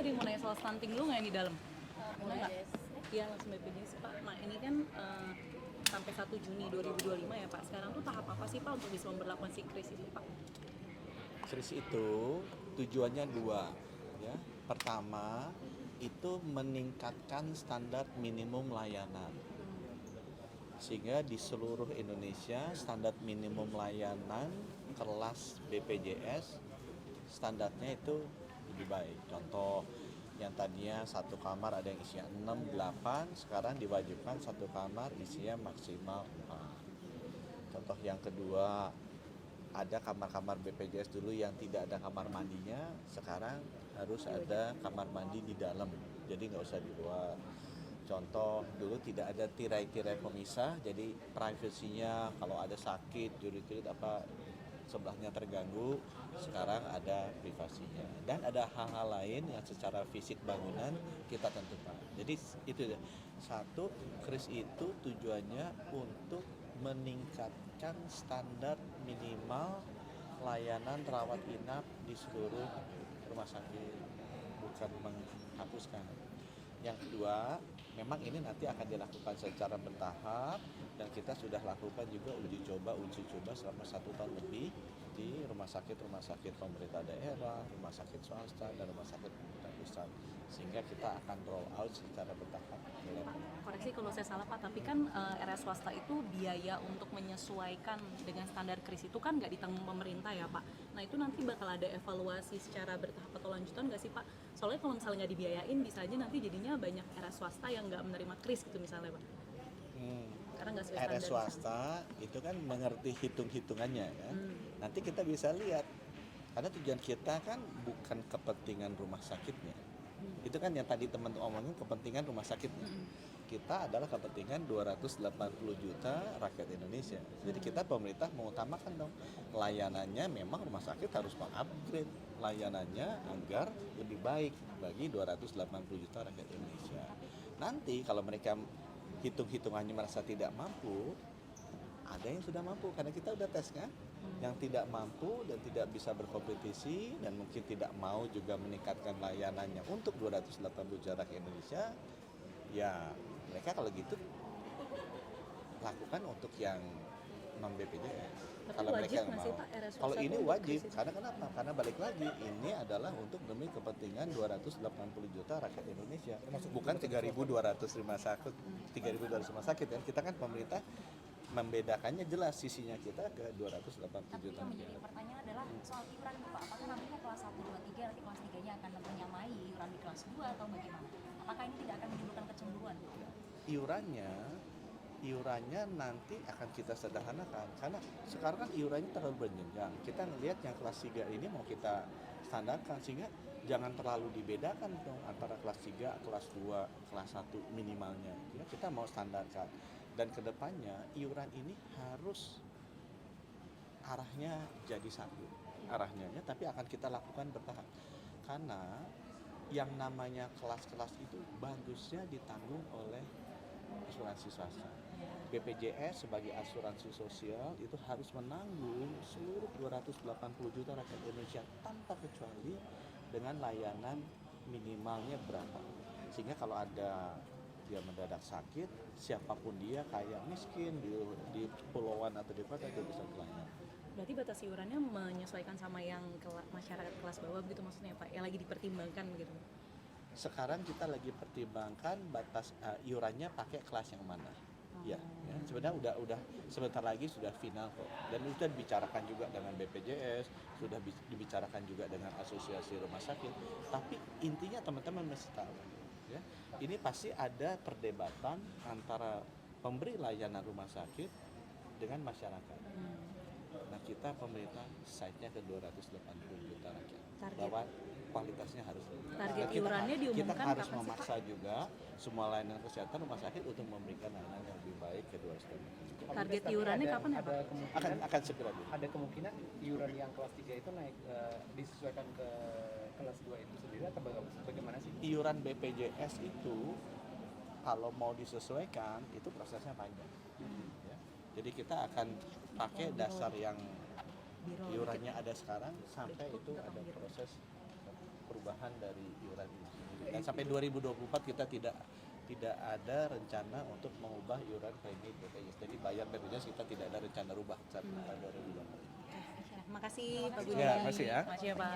ada yang mau nanya soal stunting dulu nggak yang di dalam? Boleh nggak? Yes. Iya langsung BPJS Pak. Nah ini kan sampai 1 Juni 2025 ya Pak. Sekarang tuh tahap apa sih Pak untuk bisa memperlakukan si kris itu Pak? Kris itu tujuannya dua, ya. Pertama itu meningkatkan standar minimum layanan, sehingga di seluruh Indonesia standar minimum layanan kelas BPJS standarnya itu lebih baik. Contoh, yang tadinya satu kamar ada yang isinya 6, 8, sekarang diwajibkan satu kamar isinya maksimal 4. Contoh yang kedua, ada kamar-kamar BPJS dulu yang tidak ada kamar mandinya, sekarang harus ada kamar mandi di dalam, jadi nggak usah di luar. Contoh, dulu tidak ada tirai-tirai pemisah, jadi privasinya kalau ada sakit, jurit-jurit apa sebelahnya terganggu, sekarang ada privasinya. Dan ada hal-hal lain yang secara fisik bangunan kita tentukan. Jadi itu satu, kris itu tujuannya untuk meningkatkan standar minimal layanan rawat inap di seluruh rumah sakit, bukan menghapuskan. Yang kedua, memang ini nanti akan dilakukan secara bertahap dan kita sudah lakukan juga uji coba selama 1 tahun lebih di rumah sakit pemerintah daerah, rumah sakit swasta, dan rumah sakit pemerintah pusat, sehingga kita akan roll out secara bertahap. Pak, koreksi kalau saya salah Pak, tapi kan RS swasta itu biaya untuk menyesuaikan dengan standar kris itu kan nggak ditanggung pemerintah ya Pak. Nah itu nanti bakal ada evaluasi secara bertahap atau lanjutan nggak sih Pak? Soalnya kalau misalnya nggak dibiayain bisa aja nanti jadinya banyak RS swasta yang nggak menerima kris gitu misalnya Pak. Karena nggak sesuai standar. RS swasta itu kan mengerti hitung-hitungannya kan. Nanti kita bisa lihat, karena tujuan kita kan bukan kepentingan rumah sakitnya. Itu kan yang tadi teman omongin, kepentingan rumah sakitnya. Kita adalah kepentingan 280 juta rakyat Indonesia. Jadi kita pemerintah mengutamakan dong layanannya, memang rumah sakit harus mengupgrade layanannya agar lebih baik bagi 280 juta rakyat Indonesia. Nanti kalau mereka hitung-hitungannya merasa tidak mampu, ada yang sudah mampu karena kita udah tes kan, yang tidak mampu dan tidak bisa berkompetisi dan mungkin tidak mau juga meningkatkan layanannya untuk 280 juta rakyat Indonesia, ya mereka kalau gitu lakukan untuk yang non BPJS. Tapi Kalau wajib mereka nggak sih, mau, Pak, RS kalau swasta ini untuk wajib, kris itu? karena kenapa? Karena balik lagi, ini adalah untuk demi kepentingan 280 juta rakyat Indonesia, bukan 3.200 rumah sakit, 3.200 rumah sakit kan? Kita kan pemerintah membedakannya jelas, sisinya kita ke 280 Tapi juta. yang menjadi pertanyaan adalah soal iuran Pak. Apakah nantinya kelas 1, 2, 3, nanti kelas 3-nya akan menyamai iuran di kelas 2 atau bagaimana? Apakah ini tidak akan menimbulkan kecemburuan? Iurannya nanti akan kita sederhanakan, karena sekarang kan iurannya terlalu berjenjang. Kita ngelihat yang kelas 3 ini mau kita standarkan, sehingga jangan terlalu dibedakan dong antara kelas 3, kelas 2, kelas 1 minimalnya. Ya, kita mau standarkan. Dan kedepannya iuran ini harus arahnya jadi satu arahnya ya, tapi akan kita lakukan bertahap, karena yang namanya kelas-kelas itu bagusnya ditanggung oleh asuransi swasta. BPJS sebagai asuransi sosial itu harus menanggung seluruh 280 juta rakyat Indonesia tanpa kecuali dengan layanan minimalnya berapa, sehingga kalau ada dia mendadak sakit, siapapun dia, kaya miskin di pulauan atau di kota, dia bisa dilayani. Berarti batas iurannya menyesuaikan sama yang masyarakat kelas bawah begitu maksudnya Pak, yang lagi dipertimbangkan begitu? Sekarang kita lagi pertimbangkan batas iurannya pakai kelas yang mana. Ya, sebenarnya udah sebentar lagi sudah final kok, dan itu sudah dibicarakan juga dengan BPJS, sudah dibicarakan juga dengan asosiasi rumah sakit. Tapi intinya teman-teman mesti tahu, ya, ini pasti ada perdebatan antara pemberi layanan rumah sakit dengan masyarakat. Nah, kita pemerintah site-nya ke 280 juta rakyat, bahwa kualitasnya harus lebih. Target Kita iurannya diumumkan kita harus kapan sih, memaksa juga semua layanan kesehatan rumah sakit untuk memberikan layanan yang lebih baik ke 280 juta. Target iurannya kapan ya Pak? Akan segera dulu. Ada kemungkinan iuran yang kelas 3 itu naik disesuaikan ke kelas 2 itu sendiri atau bagaimana sih? Iuran BPJS itu kalau mau disesuaikan itu prosesnya panjang. Ya. Jadi kita akan pakai dasar yang iurannya ada sekarang sampai itu ada proses perubahan dari iuran itu sendiri. Dan sampai 2024 kita tidak ada rencana untuk mengubah iuran premi BPJS. Jadi bayar BPJS kita tidak ada rencana rubah saat tahun 2024. Makasih Pak Budi. Ya, makasih ya. Makasih ya Pak.